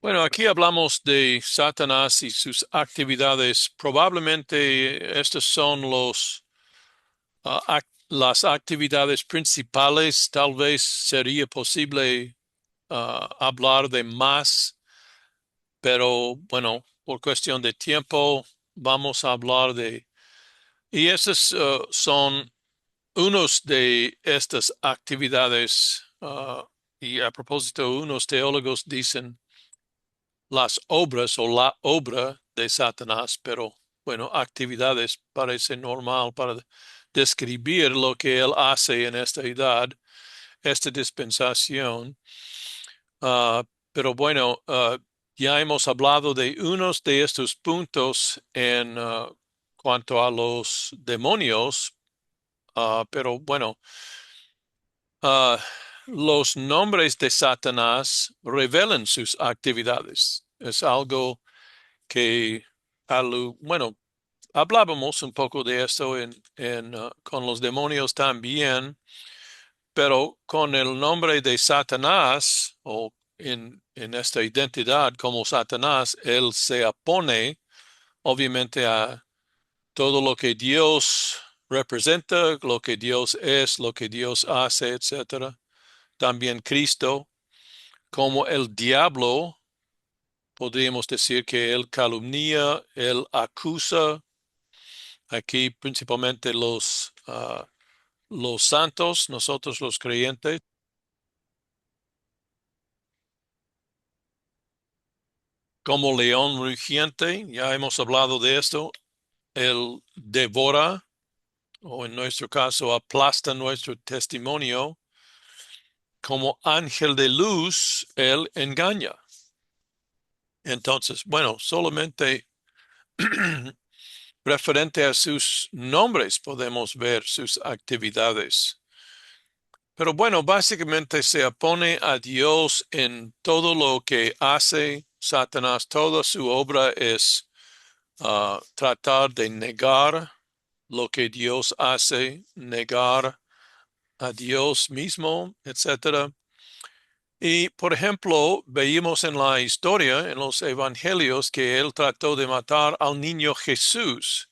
Bueno, aquí hablamos de Satanás y sus actividades. Probablemente estas son las actividades principales. Tal vez sería posible hablar de más, pero bueno, por cuestión de tiempo, vamos a hablar de... Y esas son unos de estas actividades. Y a propósito, unos teólogos dicen las obras o la obra de Satanás, pero bueno, actividades parece normal para describir lo que él hace en esta edad, esta dispensación. Ah, pero bueno, ya hemos hablado de unos de estos puntos en cuanto a los demonios, pero bueno, ah, los nombres de Satanás revelan sus actividades. Es algo que, bueno, hablábamos un poco de esto con los demonios también, pero con el nombre de Satanás o en esta identidad como Satanás, él se opone obviamente a todo lo que Dios representa, lo que Dios es, lo que Dios hace, etcétera. También Cristo, como el diablo, podríamos decir que él calumnia, él acusa. Aquí principalmente los santos, nosotros los creyentes, como león rugiente, ya hemos hablado de esto, él devora, o en nuestro caso aplasta nuestro testimonio, como ángel de luz, él engaña. Entonces, bueno, solamente referente a sus nombres podemos ver sus actividades. Pero bueno, básicamente se opone a Dios en todo lo que hace Satanás. Toda su obra es tratar de negar lo que Dios hace, negar a Dios mismo, etcétera. Y por ejemplo, veíamos en la historia, en los evangelios, que él trató de matar al niño Jesús.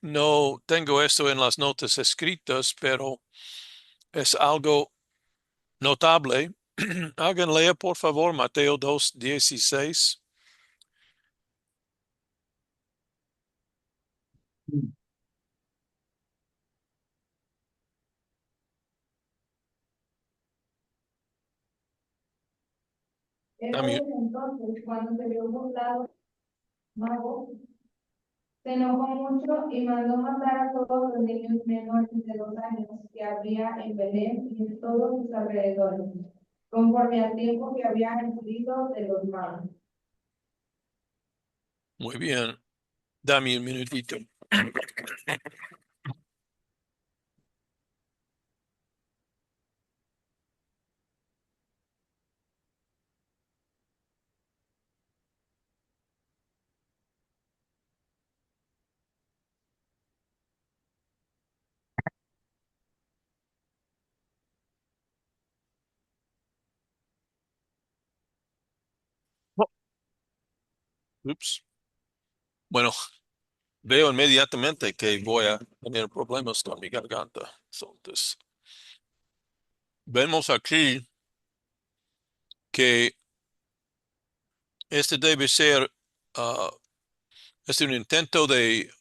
No tengo esto en las notas escritas, pero es algo notable. Alguien lea, por favor, Mateo 2:16. Herodes entonces, cuando se vio burlado, mago, se enojó mucho y mandó matar a todos los niños menores de 2 años que había en Belén y en todos sus alrededores, conforme al tiempo que había recibido de los magos. Muy bien, dame un minutito. Oh, ups. Bueno, veo inmediatamente que voy a tener problemas con mi garganta. Entonces, vemos aquí que este debe ser, ah, es un intento de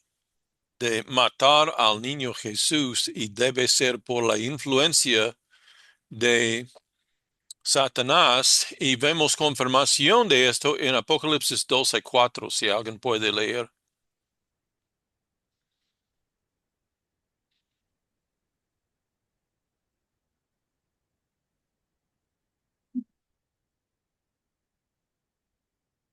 matar al niño Jesús y debe ser por la influencia de Satanás y vemos confirmación de esto en Apocalipsis 12:4, si alguien puede leer.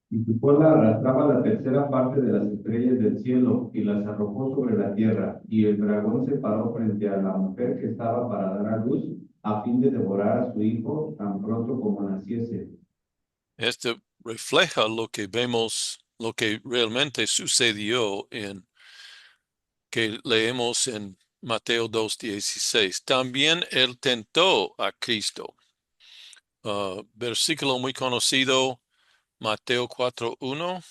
Y su cola arrastraba la tercera parte de las estrellas del cielo y las arrojó sobre la tierra. Y el dragón se paró frente a la mujer que estaba para dar a luz, a fin de devorar a su hijo tan pronto como naciese. Este refleja lo que vemos, lo que realmente sucedió en que leemos en Mateo 2:16. También él tentó a Cristo. Versículo muy conocido Mateo 4:1.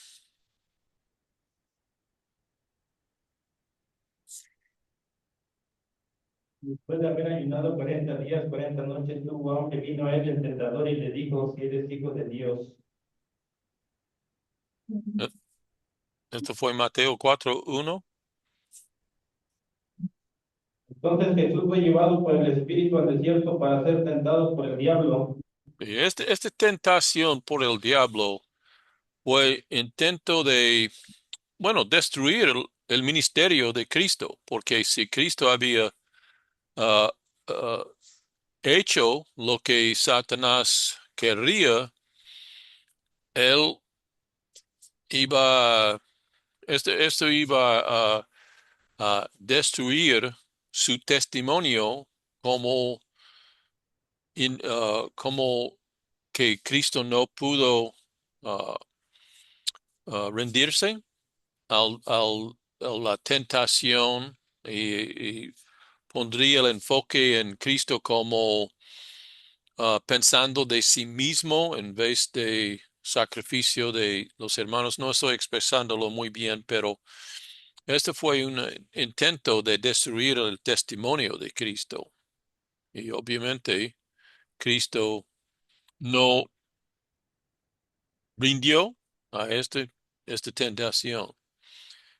Después de haber ayunado 40 días, 40 noches, tuvo hambre, vino a él el tentador y le dijo, si eres hijo de Dios. Esto fue Mateo 4:1. Entonces Jesús fue llevado por el Espíritu al desierto para ser tentado por el diablo. Y esta tentación por el diablo fue intento de, bueno, destruir el ministerio de Cristo, porque si Cristo había ah, ah, hecho lo que Satanás querría, él iba, esto iba a destruir su testimonio como, como que Cristo no pudo ah, rendirse a la tentación y pondría el enfoque en Cristo como pensando de sí mismo en vez de sacrificio de los hermanos. No estoy expresándolo muy bien, pero este fue un intento de destruir el testimonio de Cristo. Y obviamente Cristo no rindió a esta tentación.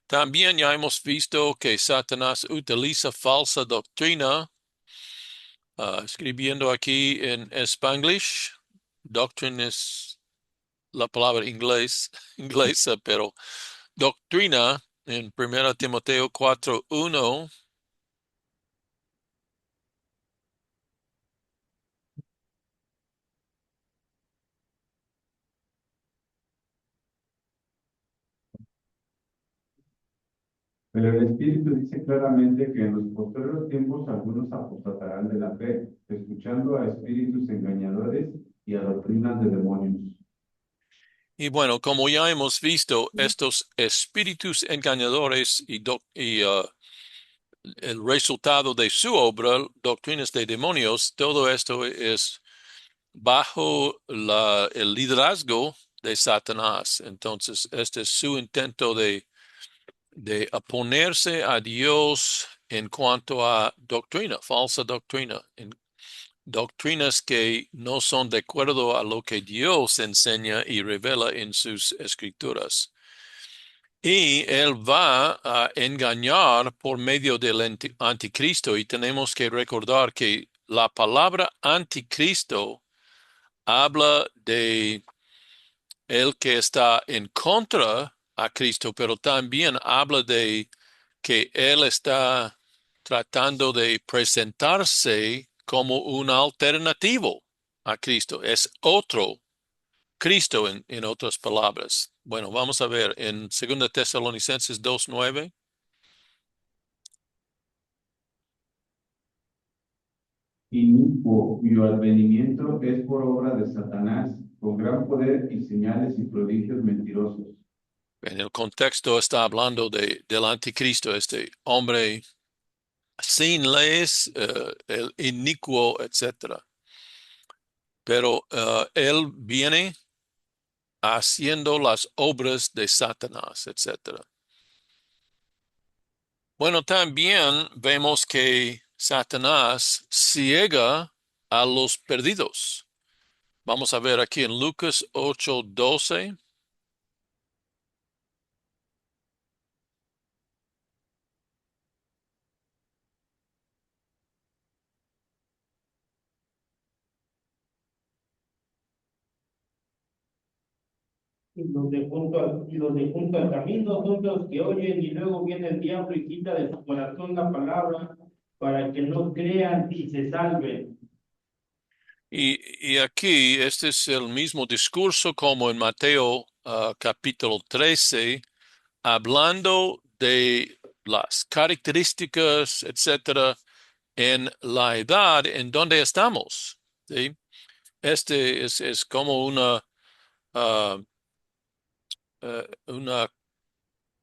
También ya hemos visto que Satanás utiliza falsa doctrina, escribiendo aquí en Spanglish. Doctrine es la palabra inglesa, pero doctrina en 1 Timoteo 4:1. Pero el Espíritu dice claramente que en los posteriores tiempos algunos apostatarán de la fe, escuchando a espíritus engañadores y a doctrinas de demonios. Y bueno, como ya hemos visto, estos espíritus engañadores el resultado de su obra, doctrinas de demonios, todo esto es bajo el liderazgo de Satanás. Entonces, este es su intento de oponerse a Dios en cuanto a doctrina, falsa doctrina, en doctrinas que no son de acuerdo a lo que Dios enseña y revela en sus escrituras. Y él va a engañar por medio del anticristo, y tenemos que recordar que la palabra anticristo habla de el que está en contra a Cristo, pero también habla de que él está tratando de presentarse como un alternativo a Cristo. Es otro Cristo en otras palabras. Bueno, vamos a ver en 2 Tesalonicenses 2:9. Inicuo, cuyo advenimiento es por obra de Satanás, con gran poder y señales y prodigios mentirosos. En el contexto está hablando del anticristo, este hombre sin leyes, el inicuo, etcétera. Pero él viene haciendo las obras de Satanás, etcétera. Bueno, también vemos que Satanás ciega a los perdidos. Vamos a ver aquí en Lucas 8:12. Y los de junto al camino son los que oyen y luego viene el diablo y quita de su corazón la palabra para que no crean y se salven. Y aquí este es el mismo discurso como en Mateo capítulo 13, hablando de las características, etcétera, en la edad en donde estamos. ¿Sí? Este es como ah, una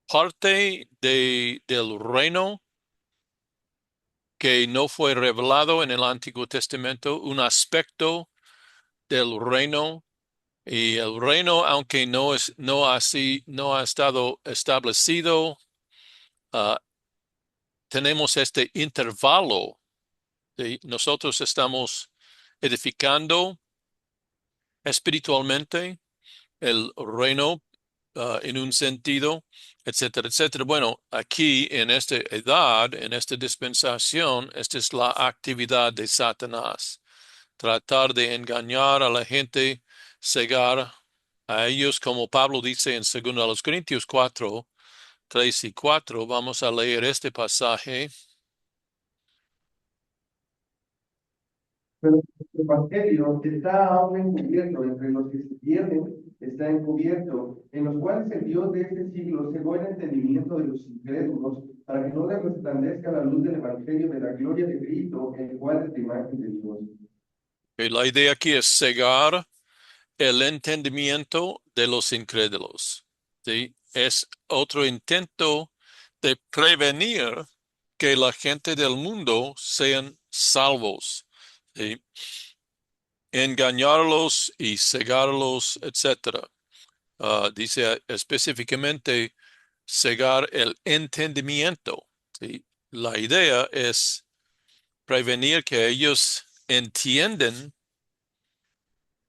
parte del reino que no fue revelado en el Antiguo Testamento, un aspecto del reino Y el reino, aunque no ha estado establecido, ah, tenemos este intervalo. ¿Sí? Nosotros estamos edificando espiritualmente el reino en un sentido, etcétera, etcétera. Bueno, aquí en esta edad, en esta dispensación, esta es la actividad de Satanás. Tratar de engañar a la gente, cegar a ellos, como Pablo dice en 2 Corintios 4, 3 y 4. Vamos a leer este pasaje. Pero el evangelio está aún encubierto entre los que se pierden, está encubierto, en los cuales el Dios de este siglo cegó el entendimiento de los incrédulos, para que no les resplandezca la luz del evangelio de la gloria de Cristo, el cual es la imagen de Dios. La idea aquí es cegar el entendimiento de los incrédulos. ¿Sí? Es otro intento de prevenir que la gente del mundo sean salvos. ¿Sí? Engañarlos y cegarlos, etcétera. Dice específicamente cegar el entendimiento. ¿Sí? La idea es prevenir que ellos entiendan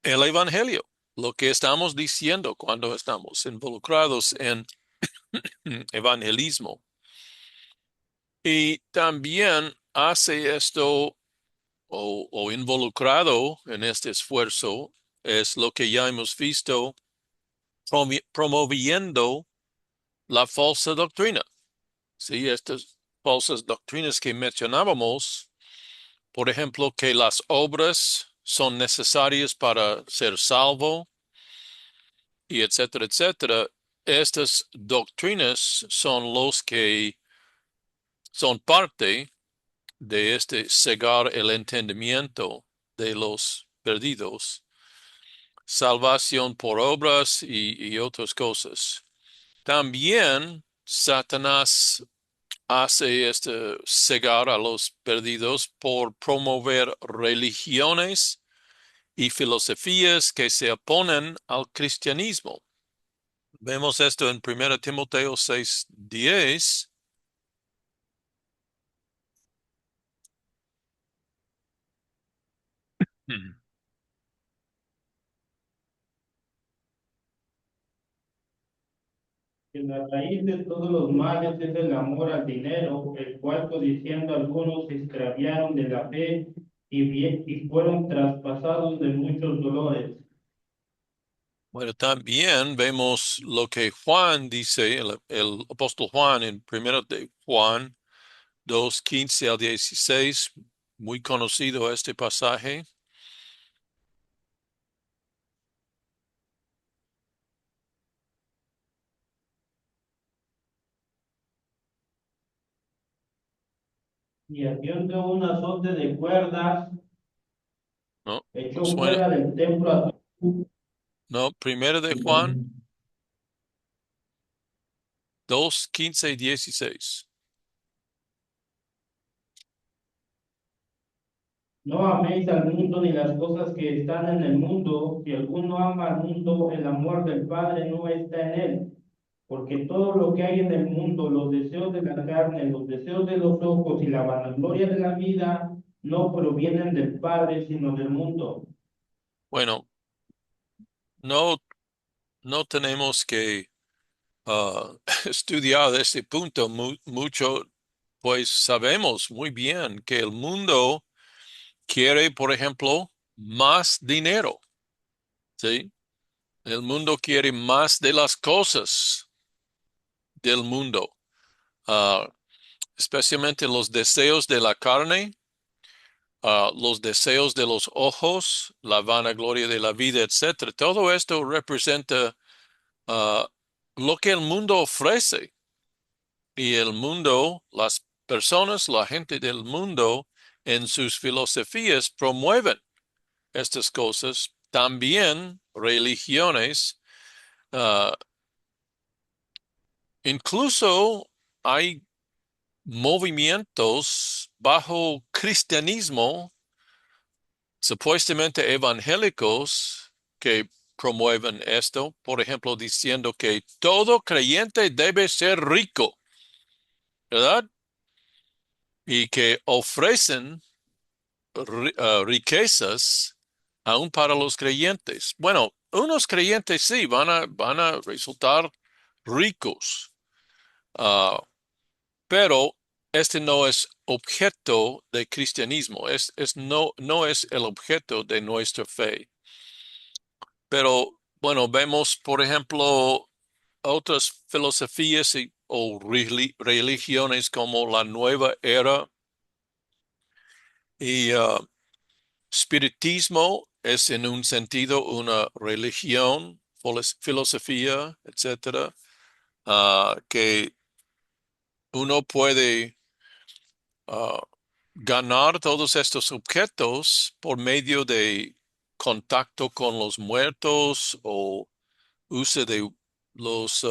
el evangelio, lo que estamos diciendo cuando estamos involucrados en evangelismo. Y también hace esto o involucrado en este esfuerzo es lo que ya hemos visto promoviendo la falsa doctrina. Sí, estas falsas doctrinas que mencionábamos, por ejemplo, que las obras son necesarias para ser salvo, y etcétera, etcétera. Estas doctrinas son los que son parte de este cegar el entendimiento de los perdidos, salvación por obras y otras cosas. También Satanás hace este cegar a los perdidos por promover religiones y filosofías que se oponen al cristianismo. Vemos esto en 1 Timoteo 6:10. Hmm. Que la raíz de todos los males es el amor al dinero, el cual codiciando algunos se extraviaron de la fe y fueron traspasados de muchos dolores. Bueno, también vemos lo que Juan dice, el apóstol Juan en 1 de Juan 2:15 al 16, muy conocido este pasaje. Y haciendo un azote de cuerdas, No, no echó suena. fuera del templo a No, 1 de Juan 2:15 y 16. no améis al mundo ni las cosas que están en el mundo. Si alguno ama al mundo, el amor del Padre no está en él. Porque todo lo que hay en el mundo, los deseos de la carne, los deseos de los ojos y la vanagloria de la vida, no provienen del Padre, sino del mundo. Bueno, no, no tenemos que estudiar este punto mucho, pues sabemos muy bien que el mundo quiere, por ejemplo, más dinero, ¿sí? El mundo quiere más de las cosas del mundo, ah, especialmente los deseos de la carne, los deseos de los ojos, la vanagloria de la vida, etcétera. Todo esto representa ah, lo que el mundo ofrece. Y el mundo, las personas, la gente del mundo, en sus filosofías promueven estas cosas. También religiones, ah, incluso hay movimientos bajo cristianismo, supuestamente evangélicos, que promueven esto, por ejemplo, diciendo que todo creyente debe ser rico, ¿verdad? Y que ofrecen riquezas aún para los creyentes. Bueno, unos creyentes sí van a resultar ricos, ah, pero este no es objeto de cristianismo, no es el objeto de nuestra fe. Pero bueno, vemos, por ejemplo, otras filosofías o religiones como la nueva era y espiritismo es en un sentido una religión, filosofía, etcétera, que uno puede ah, ganar todos estos objetos por medio de contacto con los muertos o uso de los,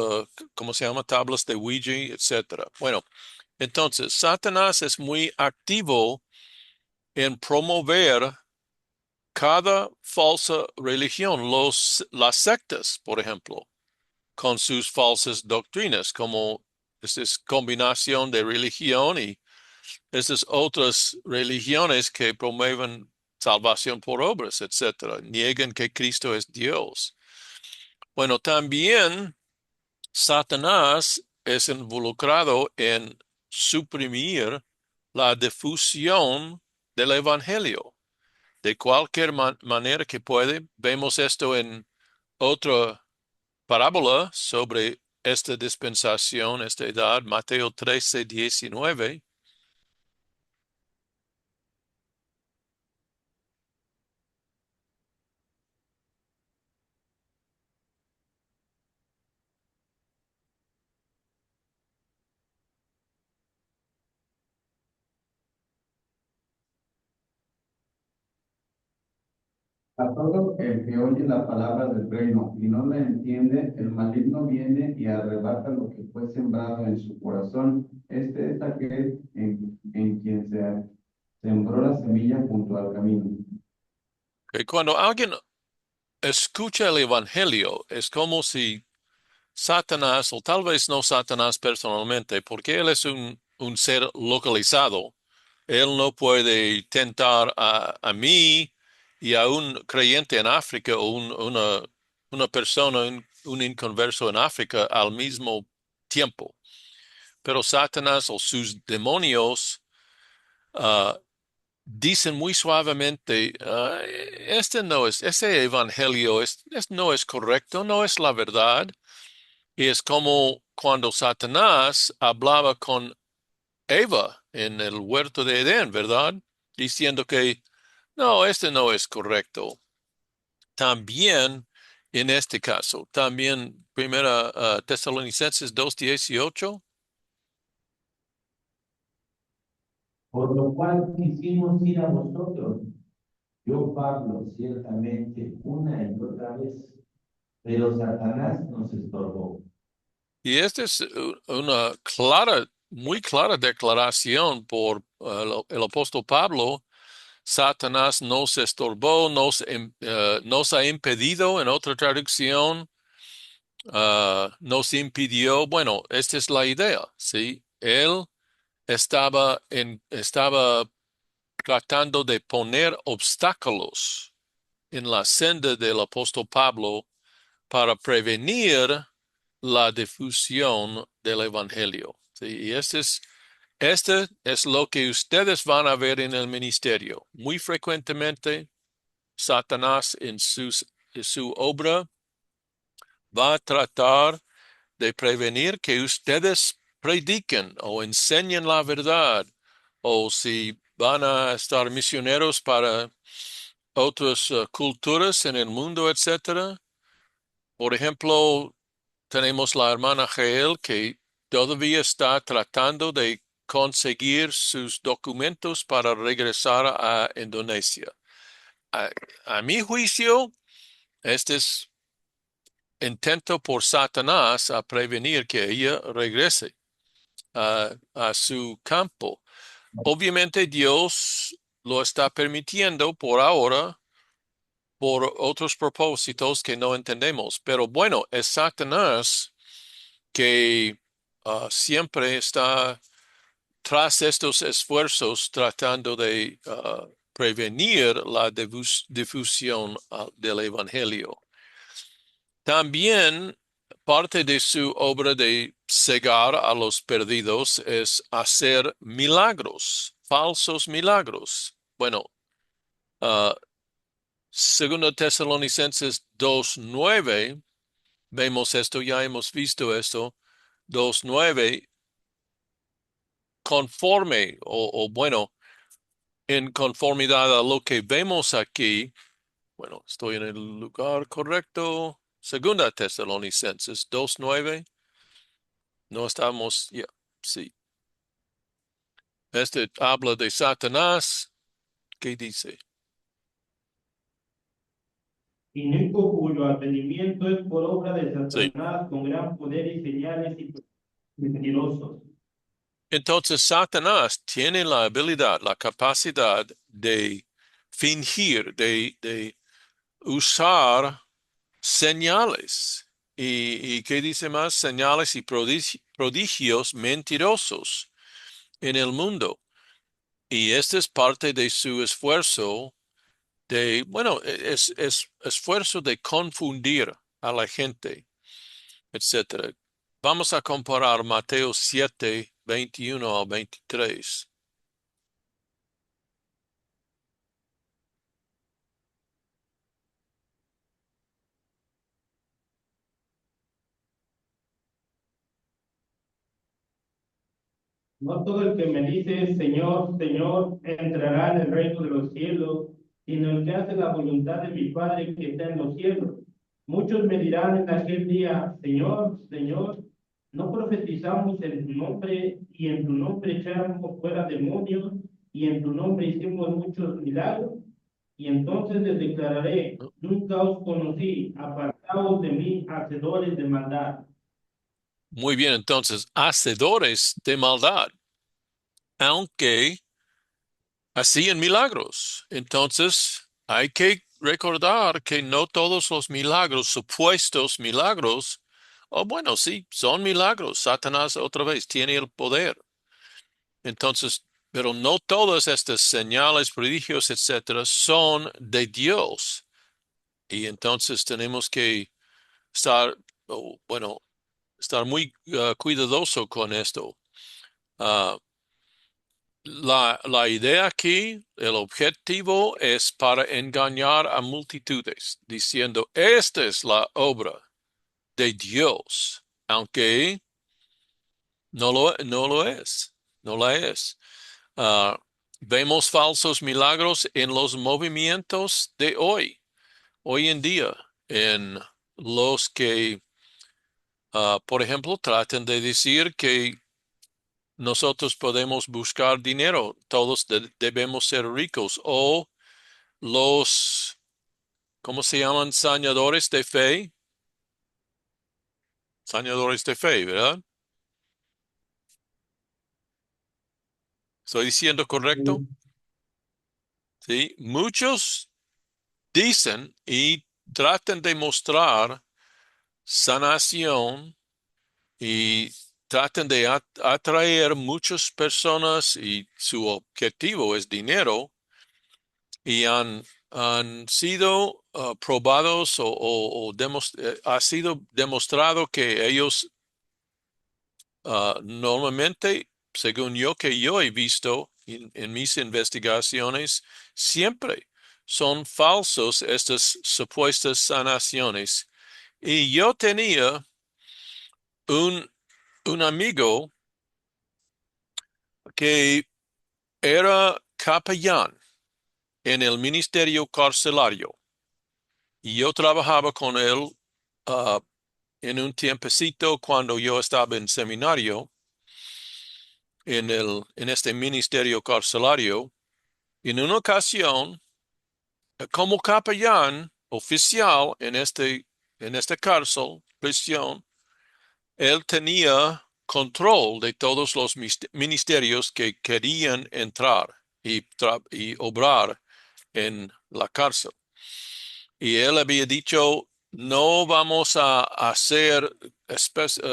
¿cómo se llama? Tablas de Ouija, etcétera. Bueno, entonces, Satanás es muy activo en promover cada falsa religión, las sectas, por ejemplo, con sus falsas doctrinas, como esta es combinación de religión y estas otras religiones que promueven salvación por obras, etcétera, niegan que Cristo es Dios. Bueno, también Satanás es involucrado en suprimir la difusión del evangelio de cualquier manera que puede. Vemos esto en otra parábola sobre esta dispensación, esta edad, Mateo 13:19. A todo el que oye la palabra del reino y no la entiende, el maligno viene y arrebata lo que fue sembrado en su corazón. Este es aquel en quien se sembró la semilla junto al camino. Que cuando alguien escucha el evangelio, es como si Satanás, o tal vez no Satanás personalmente, porque él es un ser localizado. Él no puede tentar a mí y a un creyente en África o una persona, un inconverso en África al mismo tiempo. Pero Satanás o sus demonios ah, dicen muy suavemente, ese evangelio no es correcto, no es la verdad. Y es como cuando Satanás hablaba con Eva en el huerto de Edén, ¿verdad? Diciendo que no, este no es correcto. También en este caso, también primera Tesalonicenses 2:18. Por lo cual quisimos ir a vosotros, yo Pablo, ciertamente, una y otra vez, pero Satanás nos estorbó. Y esta es una clara, muy clara declaración por el apóstol Pablo. Satanás nos estorbó, nos ha impedido, en otra traducción, nos impidió. Bueno, esta es la idea, ¿sí? Él estaba tratando de poner obstáculos en la senda del apóstol Pablo para prevenir la difusión del evangelio. ¿Sí? Y este es lo que ustedes van a ver en el ministerio. Muy frecuentemente, Satanás en su obra va a tratar de prevenir que ustedes prediquen o enseñen la verdad, o si van a estar misioneros para otras culturas en el mundo, etcétera. Por ejemplo, tenemos la hermana Jael que todavía está tratando de conseguir sus documentos para regresar a Indonesia. A, a mi juicio, este es intento por Satanás a prevenir que ella regrese a su campo. Obviamente Dios lo está permitiendo por ahora por otros propósitos que no entendemos. Pero bueno, es Satanás que siempre está tras estos esfuerzos tratando de prevenir la difusión del Evangelio. También parte de su obra de cegar a los perdidos es hacer milagros, falsos milagros. Bueno, segundo Tesalonicenses 2:9, vemos esto, ya hemos visto esto, 2:9, conforme o bueno, en conformidad a lo que vemos aquí. Bueno, estoy en el lugar correcto. Segunda Tesalonicenses 2:9. No estamos, ya, sí. Este habla de Satanás. ¿Qué dice? Inicuo cuyo advenimiento es por obra de Sí. Satanás con gran poder y señales y mentirosos. Entonces, Satanás tiene la habilidad, la capacidad de fingir, de usar señales. ¿Y qué dice más? Señales y prodigios mentirosos en el mundo. Y este es parte de su esfuerzo de, bueno, es esfuerzo de confundir a la gente, etcétera. Vamos a comparar Mateo 7:21 al 23. No todo el que me dice Señor, Señor, entrará en el reino de los cielos, sino el que hace la voluntad de mi Padre que está en los cielos. Muchos me dirán en aquel día, Señor, Señor, ¿no profetizamos en tu nombre y en tu nombre echamos fuera demonios y en tu nombre hicimos muchos milagros? Y entonces les declararé, nunca os conocí, apartaos de mí, hacedores de maldad. Muy bien, entonces, hacedores de maldad, aunque hacían milagros. Entonces, hay que recordar que no todos los milagros, supuestos milagros, o bueno, sí, son milagros. Satanás otra vez tiene el poder. Entonces, pero no todas estas señales, prodigios, etcétera, son de Dios. Y entonces tenemos que estar, bueno, estar muy cuidadoso con esto. Ah, la idea aquí, el objetivo es para engañar a multitudes, diciendo, esta es la obra de Dios, aunque no lo es, no la es. Ah, vemos falsos milagros en los movimientos de hoy en día, en los que, por ejemplo, tratan de decir que nosotros podemos buscar dinero, todos debemos ser ricos, o los, ¿cómo se llaman? Sañadores de fe. Sañadores de fe, ¿verdad? ¿Estoy diciendo correcto? Sí. Muchos dicen y tratan de mostrar sanación y tratan de atraer muchas personas y su objetivo es dinero y han sido probados ha sido demostrado que ellos normalmente, según yo he visto en mis investigaciones, siempre son falsos estas supuestas sanaciones. Y yo tenía un, un amigo que era capellán en el ministerio carcelario y yo trabajaba con él ah, en un tiempecito cuando yo estaba en seminario en este ministerio carcelario. En una ocasión, como capellán oficial en esta cárcel, prisión, él tenía control de todos los ministerios que querían entrar y obrar en la cárcel. Y él había dicho, no vamos a hacer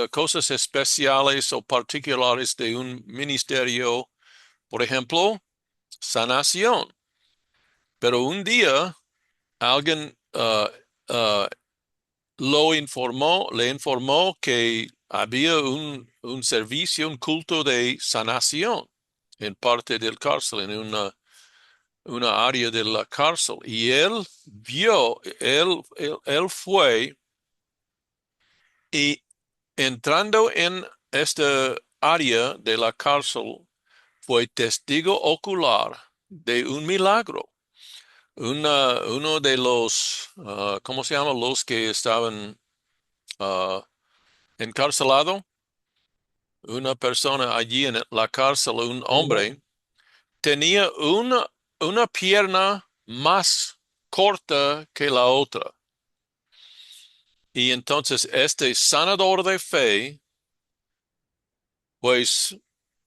cosas especiales o particulares de un ministerio, por ejemplo, sanación. Pero un día alguien le informó que había un servicio, un culto de sanación en parte del cárcel, en una área de la cárcel. Y él vio, él fue y entrando en esta área de la cárcel, fue testigo ocular de un milagro. Uno de los, ¿cómo se llama? Los que estaban encarcelado. Una persona allí en la cárcel, un hombre, tenía una pierna más corta que la otra. Y entonces este sanador de fe, pues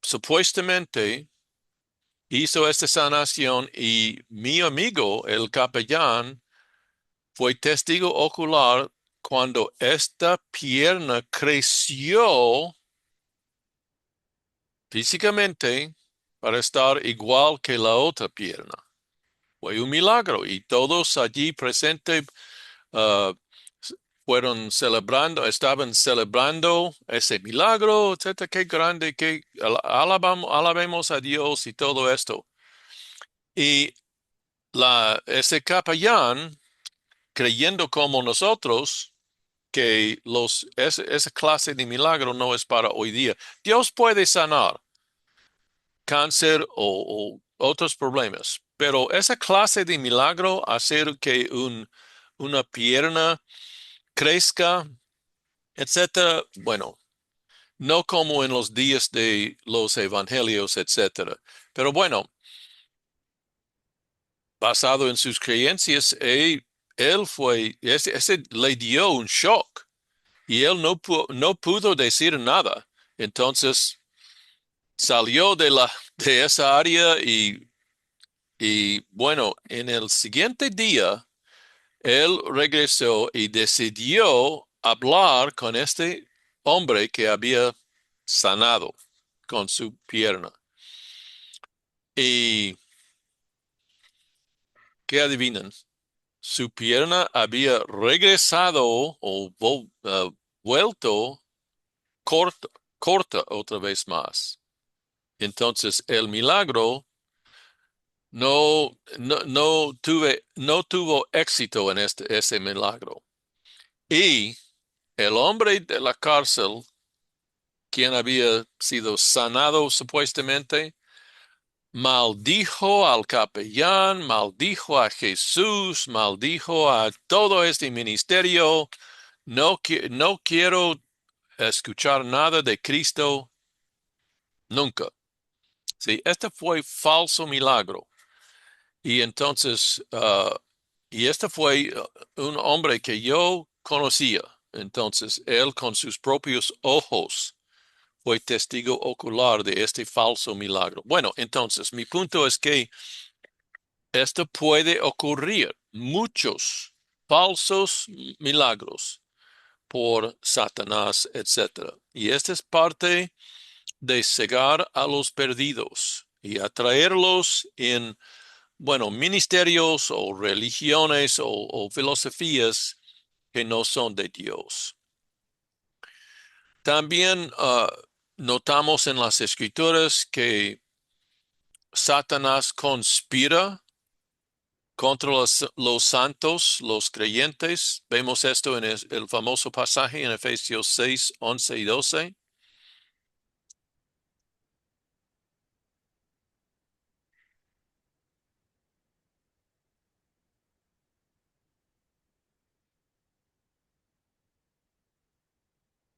supuestamente hizo esta sanación y mi amigo, el capellán, fue testigo ocular cuando esta pierna creció físicamente para estar igual que la otra pierna. Fue un milagro y todos allí presentes uh, estaban celebrando ese milagro, etcétera. Qué grande, que alabemos a Dios y todo esto. Y ese capellán, creyendo como nosotros, que esa clase de milagro no es para hoy día. Dios puede sanar cáncer o otros problemas, pero esa clase de milagro, hacer que una pierna crezca, etcétera, bueno, no como en los días de los evangelios, etcétera. Pero bueno, basado en sus creencias, ese le dio un shock y él no pudo decir nada. Entonces salió de esa área y bueno, en el siguiente día, él regresó y decidió hablar con este hombre que había sanado con su pierna. ¿Y qué adivinan? Su pierna había regresado o vuelto corta otra vez más. Entonces, el milagro no tuvo éxito en ese milagro. Y el hombre de la cárcel, quien había sido sanado supuestamente, maldijo al capellán, maldijo a Jesús, maldijo a todo este ministerio. No quiero escuchar nada de Cristo nunca. Sí, este fue falso milagro. Y entonces, y este fue un hombre que yo conocía. Entonces, él con sus propios ojos fue testigo ocular de este falso milagro. Bueno, entonces, mi punto es que esto puede ocurrir, muchos falsos milagros por Satanás, etcétera. Y esta es parte de cegar a los perdidos y atraerlos en, bueno, ministerios o religiones o filosofías que no son de Dios. También notamos en las escrituras que Satanás conspira contra los santos, los creyentes. Vemos esto en el famoso pasaje en Efesios 6, 11 y 12.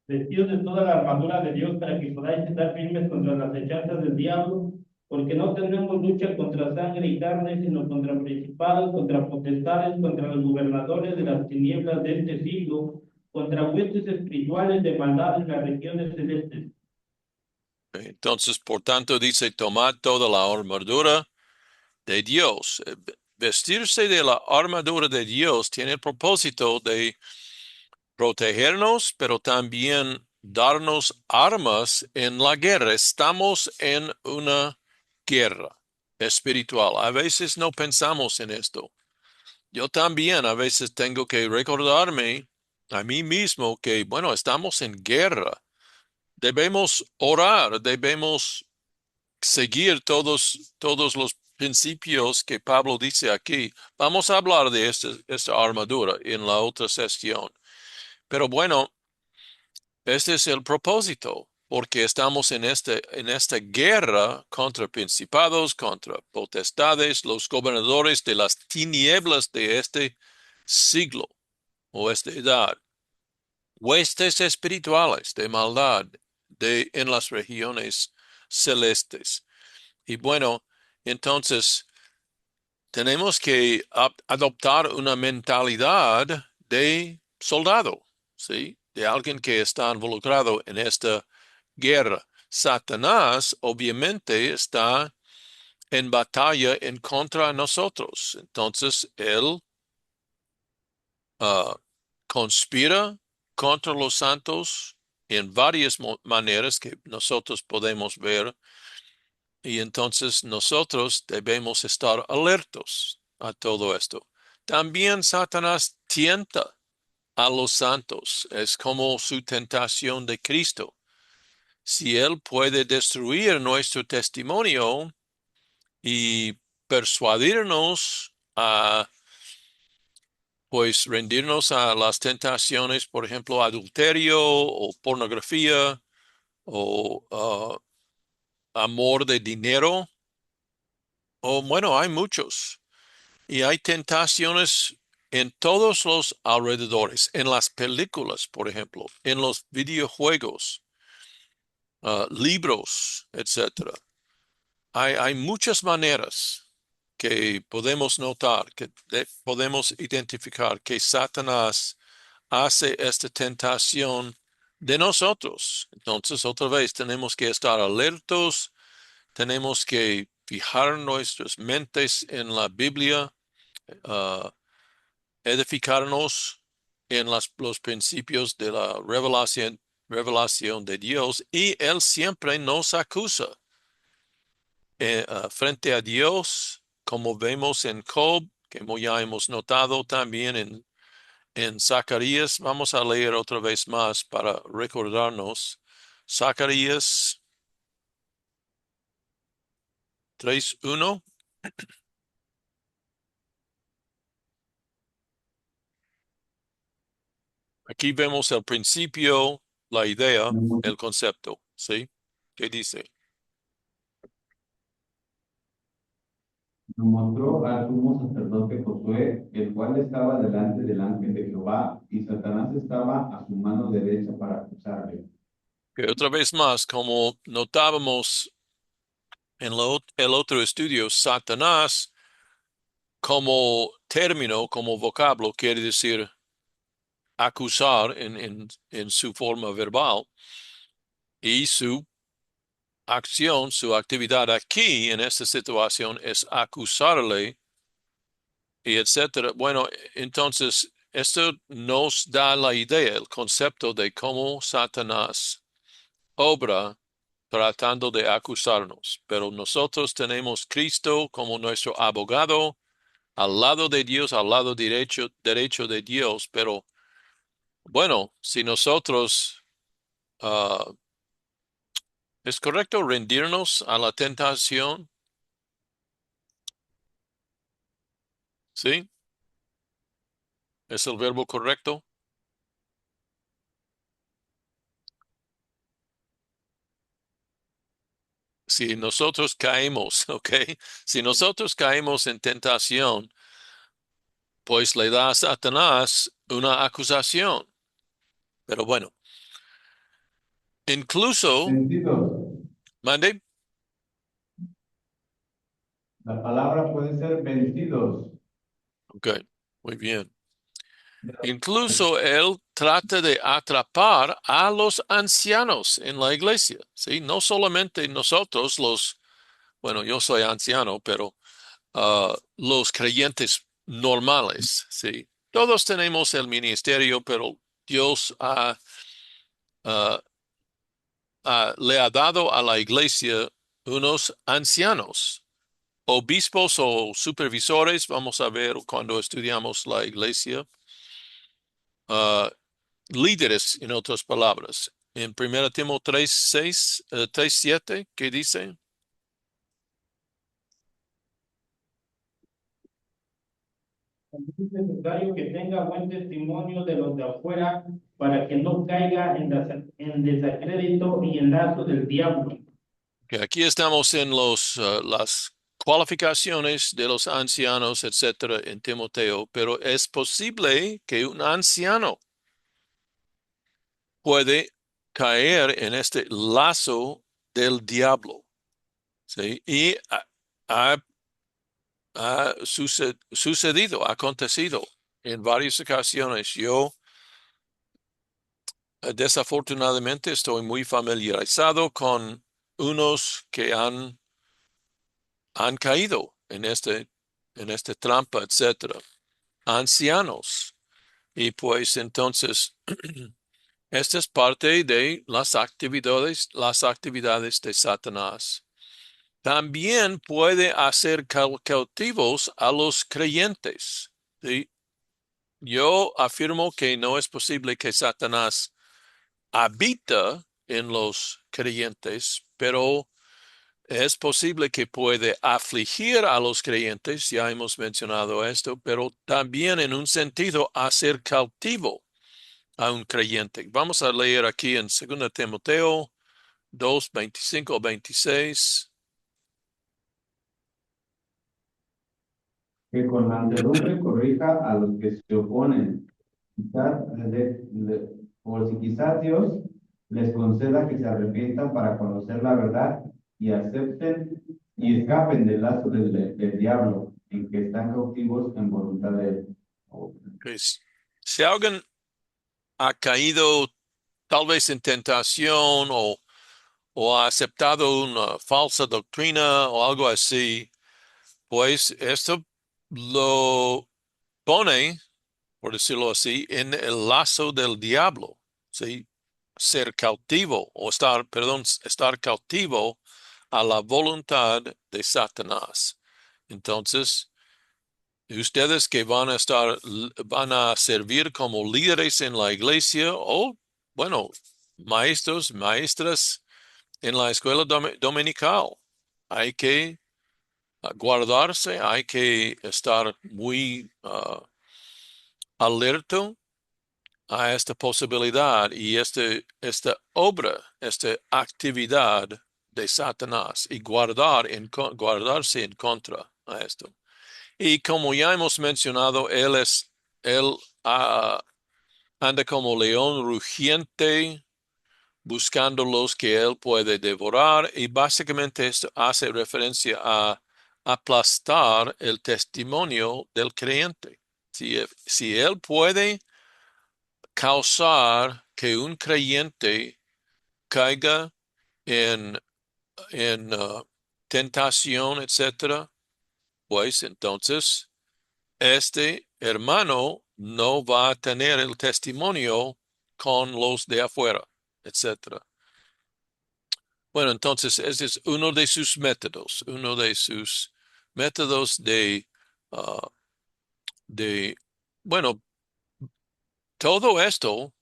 Vestidos de toda la armadura de Dios para que podáis estar firmes contra las hechanzas del diablo, porque no tenemos lucha contra sangre y carne, sino contra principados, contra potestades, contra los gobernadores de las tinieblas de este siglo, contra huestes espirituales de maldad en las regiones celestes. Entonces, por tanto, dice, tomad toda la armadura de Dios. vestirse de la armadura de Dios tiene el propósito de protegernos, pero también darnos armas en la guerra. Estamos en una guerra espiritual. A veces no pensamos en esto. Yo también a veces tengo que recordarme a mí mismo que, bueno, estamos en guerra. Debemos orar, debemos seguir todos los principios que Pablo dice aquí. Vamos a hablar de esta armadura en la otra sesión. Pero bueno, este es el propósito, porque estamos en esta guerra contra principados, contra potestades, los gobernadores de las tinieblas de este siglo o esta edad, huestes espirituales de maldad en las regiones celestes. Y bueno, entonces tenemos que adoptar una mentalidad de soldado, ¿sí? De alguien que está involucrado en esta guerra. Satanás obviamente está en batalla en contra de nosotros. Entonces él uh, conspira contra los santos en varias maneras que nosotros podemos ver. Y entonces nosotros debemos estar alertos a todo esto. También Satanás tienta a los santos. Es como su tentación de Cristo. Si él puede destruir nuestro testimonio y persuadirnos a, pues, rendirnos a las tentaciones, por ejemplo, adulterio o pornografía o amor de dinero, o bueno, hay muchos. Y hay tentaciones en todos los alrededores, en las películas, por ejemplo, en los videojuegos, libros, etcétera. Hay muchas maneras que podemos notar, que podemos identificar que Satanás hace esta tentación de nosotros. Entonces, otra vez, tenemos que estar alertos, tenemos que fijar nuestras mentes en la Biblia, uh, edificarnos en los principios de la revelación de Dios, y Él siempre nos acusa frente a Dios, como vemos en Job, que ya hemos notado también en Zacarías. Vamos a leer otra vez más para recordarnos. Zacarías 3:1. Aquí vemos el principio, la idea, el concepto, ¿sí? ¿Qué dice? Lo mostró al sumo sacerdote Josué, el cual estaba delante del ángel de Jehová, y Satanás estaba a su mano derecha para acusarle. Que otra vez más, como notábamos en el otro estudio, Satanás como término, como vocablo, quiere decir acusar en su forma verbal, y su acción, su actividad aquí en esta situación es acusarle y etcétera. Bueno, entonces esto nos da la idea, el concepto de cómo Satanás obra tratando de acusarnos. Pero nosotros tenemos Cristo como nuestro abogado al lado de Dios, al lado derecho de Dios. Pero bueno, si nosotros ¿es correcto rendirnos a la tentación? ¿Sí? ¿Es el verbo correcto? Si nosotros caemos, ¿ok? Si nosotros caemos en tentación, pues le da a Satanás una acusación. Pero bueno, incluso, Vencidos. mande, La palabra puede ser vencidos. ok, muy bien. Incluso él trata de atrapar a los ancianos en la iglesia, ¿sí? No solamente nosotros bueno, yo soy anciano, pero los creyentes normales, ¿sí? Todos tenemos el ministerio, pero Dios ah, le ha dado a la iglesia unos ancianos, obispos o supervisores, vamos a ver cuando estudiamos la iglesia, ah, líderes, en otras palabras. En 1 Timoteo 3:6, 3:7, ¿qué dice? Es necesario que tenga buen testimonio de los de afuera para que no caiga en desacrédito y en lazo del diablo. Que aquí estamos en las cualificaciones de los ancianos, etcétera, en Timoteo, pero es posible que un anciano puede caer en este lazo del diablo, ¿sí? Y ha sucedido, ha acontecido en varias ocasiones. Yo desafortunadamente estoy muy familiarizado con unos que han caído en este trampa, etcétera, ancianos. Y pues entonces, esta es parte de las actividades de Satanás. También puede hacer cautivos a los creyentes. ¿Sí? Yo afirmo que no es posible que Satanás habita en los creyentes, pero es posible que puede afligir a los creyentes, ya hemos mencionado esto, pero también en un sentido hacer cautivo a un creyente. Vamos a leer aquí en 2 Timoteo 2, 25 26. Que con mansedumbre corrija a los que se oponen, quizás por si quizás Dios les conceda que se arrepientan para conocer la verdad y acepten y escapen del lazo del diablo, en que están cautivos en voluntad de él. Pues, si alguien ha caído tal vez en tentación o ha aceptado una falsa doctrina o algo así, pues esto lo pone, por decirlo así, en el lazo del diablo, ¿sí? Ser cautivo o estar cautivo a la voluntad de Satanás. Entonces, ustedes que van a servir como líderes en la iglesia o, bueno, maestros, maestras en la escuela dominical, hay que guardarse, hay que estar muy alerta a esta posibilidad y esta obra, esta actividad de Satanás y guardarse en contra a esto. Y como ya hemos mencionado, él anda como león rugiente buscando los que él puede devorar y básicamente esto hace referencia a aplastar el testimonio del creyente. Si él puede causar que un creyente caiga en, en tentación, etcétera, pues entonces este hermano no va a tener el testimonio con los de afuera, etcétera. Bueno, entonces ese es uno de sus métodos ah, de, bueno, todo esto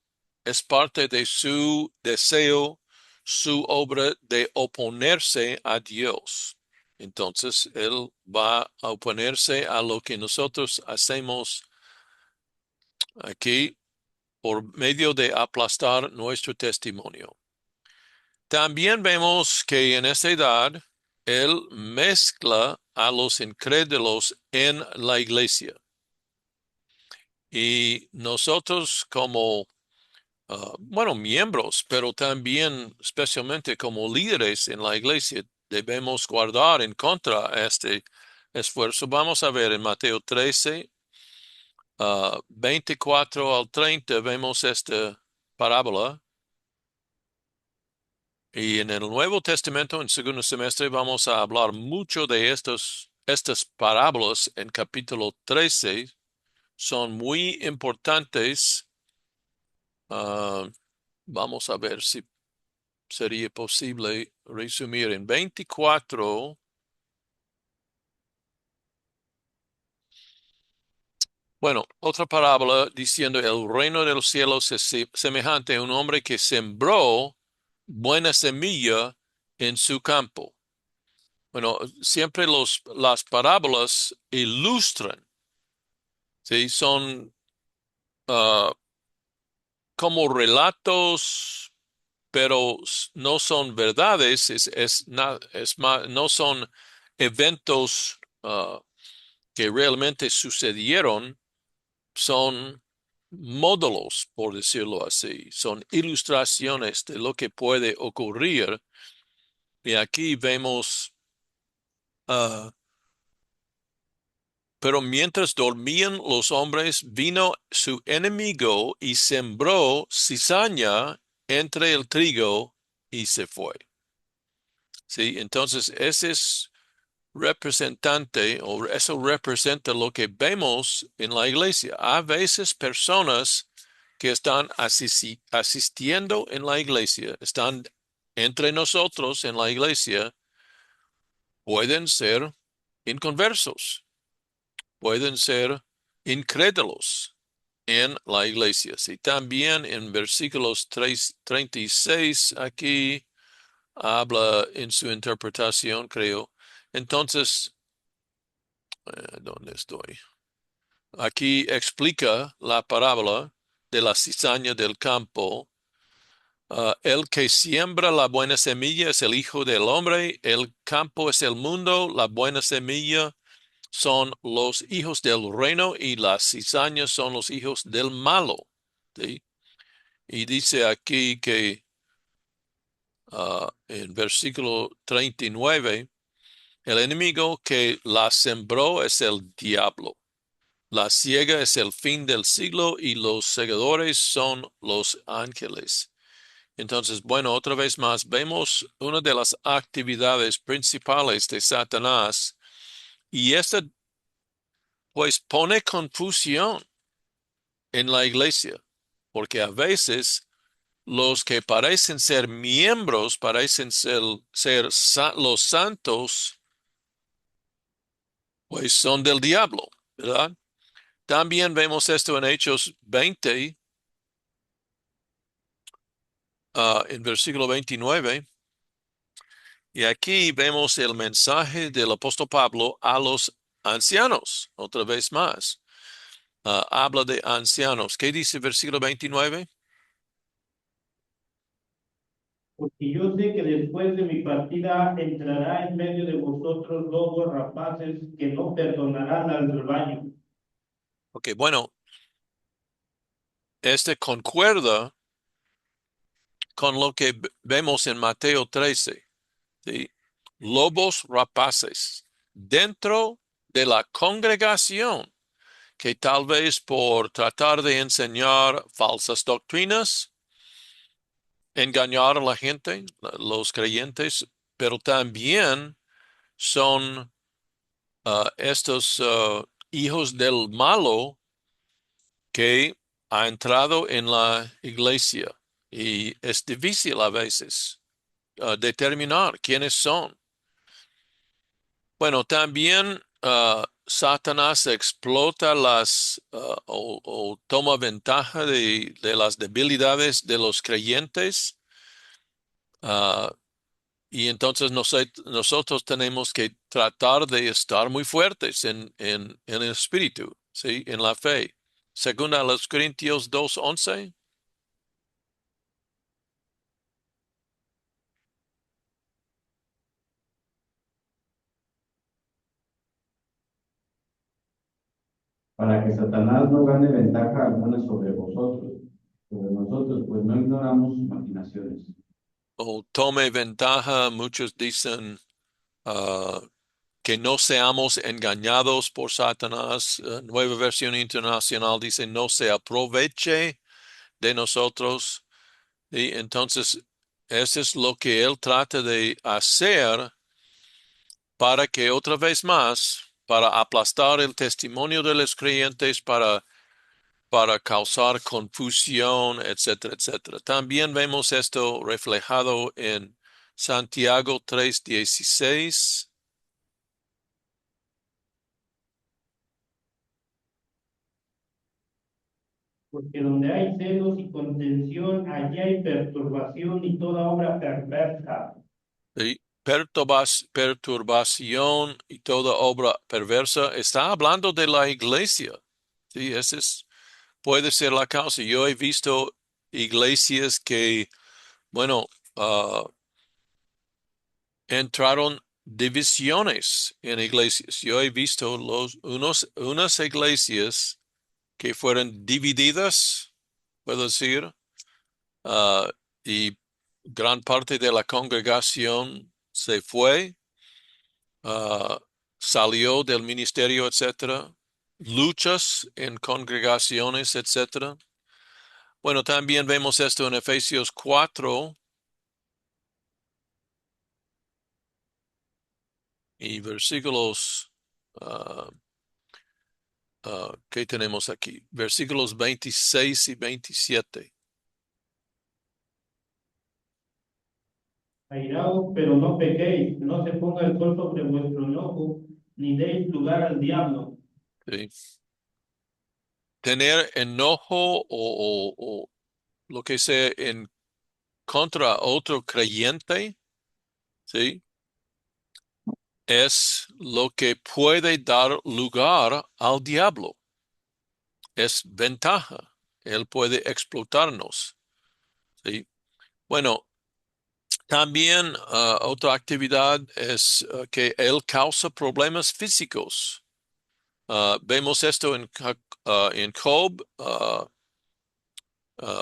es parte de su deseo, su obra de oponerse a Dios. Entonces, él va a oponerse a lo que nosotros hacemos aquí por medio de aplastar nuestro testimonio. También vemos que en esta edad, él mezcla a los incrédulos en la iglesia. Y nosotros como bueno, miembros, pero también especialmente como líderes en la iglesia, debemos guardar en contra este esfuerzo. Vamos a ver en Mateo 13, 24 al 30, vemos esta parábola. Y en el Nuevo Testamento, en segundo semestre, vamos a hablar mucho de estos estas parábolas en capítulo 13 son muy importantes. Vamos a ver si sería posible resumir en 24. Bueno, otra parábola diciendo el reino de los cielos es semejante a un hombre que sembró buena semilla en su campo. Bueno, siempre las parábolas ilustran, ¿sí? Son como relatos, pero no son verdades, no son eventos que realmente sucedieron, son módulos, por decirlo así, son ilustraciones de lo que puede ocurrir. Y aquí vemos, pero mientras dormían los hombres, vino su enemigo y sembró cizaña entre el trigo y se fue. Sí, entonces ese es representante o eso representa lo que vemos en la iglesia. A veces personas que están asistiendo en la iglesia, están entre nosotros en la iglesia, pueden ser inconversos, pueden ser incrédulos en la iglesia. Sí, también en versículos 36 aquí habla en su interpretación, creo. Entonces, ¿dónde estoy? Aquí explica la parábola de la cizaña del campo. El que siembra la buena semilla es el Hijo del Hombre, el campo es el mundo, la buena semilla son los hijos del reino y las cizañas son los hijos del malo. ¿Sí? Y dice aquí que en versículo 39, el enemigo que la sembró es el diablo. La siega es el fin del siglo y los segadores son los ángeles. Entonces, bueno, otra vez más, vemos una de las actividades principales de Satanás y esta pues pone confusión en la iglesia, porque a veces los que parecen ser miembros, parecen los santos, pues son del diablo, ¿verdad? También vemos esto en Hechos 20, en versículo 29, y aquí vemos el mensaje del apóstol Pablo a los ancianos, otra vez más. Habla de ancianos. ¿Qué dice el versículo 29? Porque yo sé que después de mi partida entrará en medio de vosotros lobos rapaces que no perdonarán al rebaño. Ok, bueno, este concuerda con lo que vemos en Mateo 13, ¿sí? Lobos rapaces dentro de la congregación que tal vez por tratar de enseñar falsas doctrinas, engañar a la gente, los creyentes, pero también son estos hijos del malo que ha entrado en la iglesia y es difícil a veces determinar quiénes son. Bueno, también Satanás explota o toma ventaja de las debilidades de los creyentes uh, y entonces nosotros tenemos que tratar de estar muy fuertes en el espíritu, ¿sí? En la fe. Según a los Corintios 2:11. para que Satanás no gane ventaja alguna sobre nosotros, pues no ignoramos sus maquinaciones. O tome ventaja, muchos dicen que no seamos engañados por Satanás. Nueva versión internacional dice no se aproveche de nosotros. Y entonces, eso es lo que él trata de hacer para que otra vez más, para aplastar el testimonio de los creyentes, para causar confusión, etcétera, etcétera. También vemos esto reflejado en Santiago 3:16. Porque donde hay celos y contención, allí hay perturbación y toda obra perversa. ¿Sí? Perturbación y toda obra perversa. Está hablando de la iglesia. Sí, puede ser la causa. Yo he visto iglesias que, bueno, ah, entraron divisiones en iglesias. Yo he visto unas iglesias que fueron divididas, puedo decir, ah, y gran parte de la congregación se fue, ah, salió del ministerio, etcétera. Luchas en congregaciones, etcétera. Bueno, también vemos esto en Efesios 4 y versículos, ¿qué tenemos aquí? Versículos 26 y 27. Airaos, pero no pequéis, no se ponga el sol sobre vuestro enojo, ni deis lugar al diablo. ¿Sí? Tener enojo o lo que sea en contra otro creyente, ¿sí? Es lo que puede dar lugar al diablo. Es ventaja. Él puede explotarnos, ¿sí? Bueno, también otra actividad es que él causa problemas físicos. Vemos esto en Job,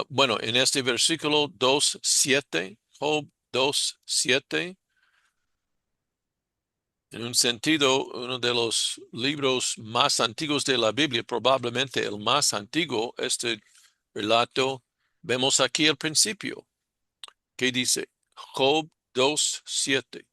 bueno, en este versículo 2:7, Job 2:7. En un sentido, uno de los libros más antiguos de la Biblia, probablemente el más antiguo, este relato, vemos aquí el principio, que dice Job 2:7.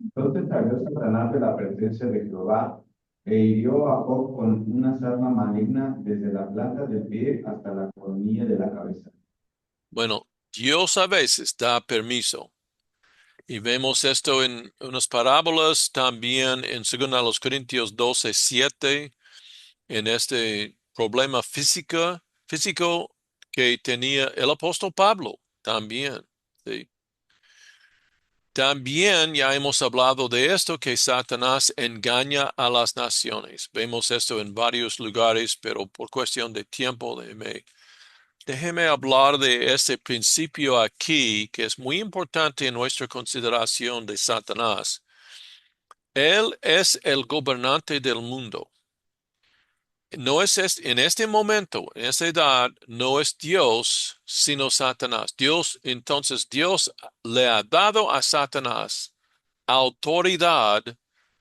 Entonces salió Satanás de la presencia de Jehová e hirió a Job con una sarna maligna desde la planta del pie hasta la coronilla de la cabeza. Bueno, Dios a veces da permiso. Y vemos esto en unas parábolas, también en 2 Corintios 12:7, en este problema físico que tenía el apóstol Pablo también. ¿Sí? También ya hemos hablado de esto, que Satanás engaña a las naciones. Vemos esto en varios lugares, pero por cuestión de tiempo, déjeme hablar de este principio aquí, que es muy importante en nuestra consideración de Satanás. Él es el gobernante del mundo. No es en este momento, en esta edad, no es Dios, sino Satanás. Entonces Dios le ha dado a Satanás autoridad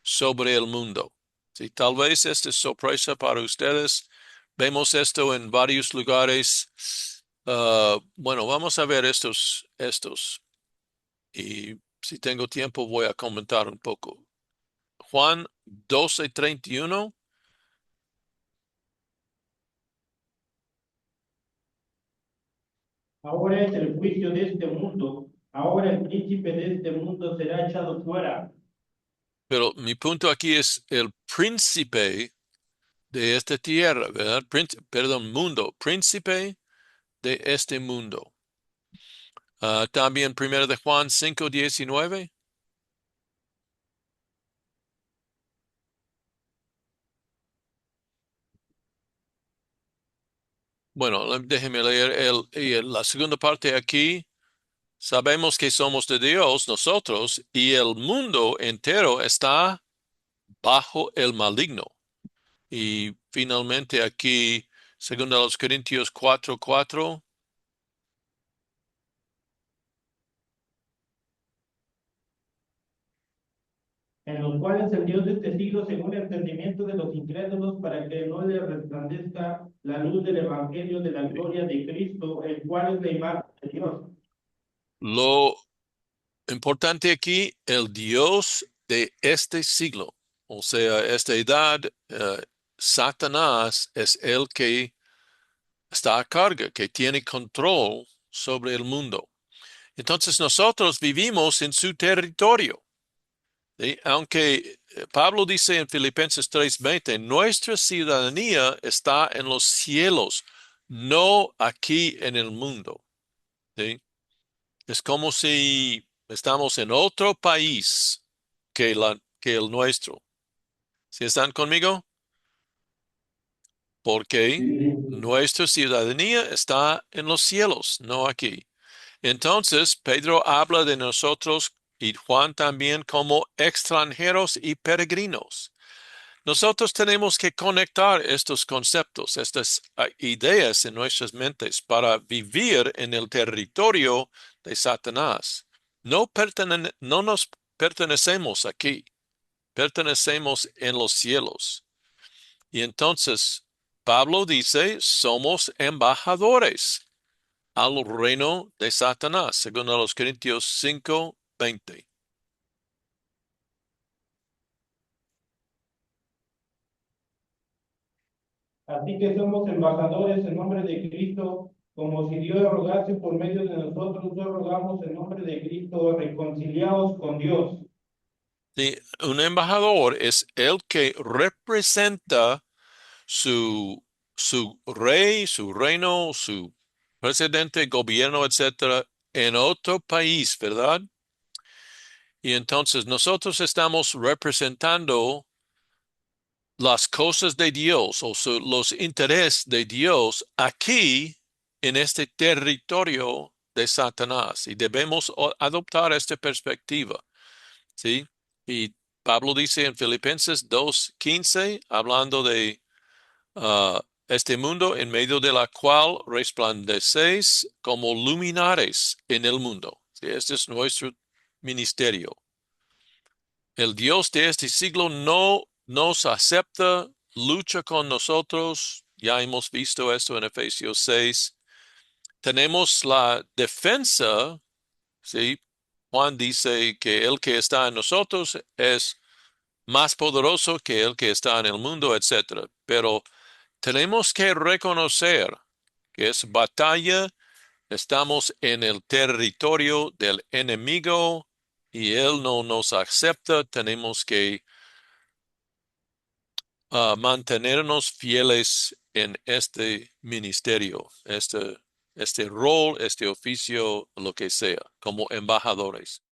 sobre el mundo. Sí, tal vez esta es sorpresa para ustedes. Vemos esto en varios lugares. Bueno, vamos a ver estos. Y si tengo tiempo voy a comentar un poco. Juan 12:31. Ahora es el juicio de este mundo, ahora el príncipe de este mundo será echado fuera. Pero mi punto aquí es el príncipe de esta tierra, ¿verdad? Perdón, mundo, príncipe de este mundo. También 1 de Juan 5:19. Bueno, déjeme leer la segunda parte aquí. Sabemos que somos de Dios nosotros y el mundo entero está bajo el maligno. Y finalmente aquí, segundo a los Corintios 4:4. En los cuales el Dios de este siglo según el entendimiento de los incrédulos, para que no les resplandezca la luz del evangelio de la gloria de Cristo, el cual es la imagen de Dios. Lo Importante aquí, el Dios de este siglo, o sea, esta edad, Satanás es el que está a cargo, que tiene control sobre el mundo. Entonces nosotros vivimos en su territorio. ¿Sí? Aunque Pablo dice en Filipenses 3:20, nuestra ciudadanía está en los cielos, no aquí en el mundo. ¿Sí? Es como si estamos en otro país que el nuestro. ¿Sí están conmigo? Porque Sí. nuestra ciudadanía está en los cielos, no aquí. Entonces, Pedro habla de nosotros y Juan también como extranjeros y peregrinos. Nosotros tenemos que conectar estos conceptos, estas ideas en nuestras mentes para vivir en el territorio de Satanás. No nos pertenecemos aquí, pertenecemos en los cielos. Y entonces, Pablo dice, somos embajadores al reino de Satanás, según a los Corintios 5:20. Así que somos embajadores en nombre de Cristo, como si Dios rogase por medio de nosotros, yo rogamos en nombre de Cristo, reconciliados con Dios. Sí, un embajador es el que representa su rey, su reino, su presidente, gobierno, etcétera, en otro país, ¿verdad? Y entonces nosotros estamos representando las cosas de Dios o los intereses de Dios aquí en este territorio de Satanás y debemos adoptar esta perspectiva, ¿sí? Y Pablo dice en Filipenses 2:15, hablando de este mundo en medio de la cual resplandecéis como luminares en el mundo. ¿Sí? Este es nuestro ministerio. El Dios de este siglo no nos acepta, lucha con nosotros. Ya hemos visto esto en Efesios 6. Tenemos la defensa, ¿sí? Juan dice que el que está en nosotros es más poderoso que el que está en el mundo, etcétera. Pero tenemos que reconocer que es batalla, estamos en el territorio del enemigo y él no nos acepta, tenemos que mantenernos fieles en este ministerio, este rol, este oficio, lo que sea, como embajadores.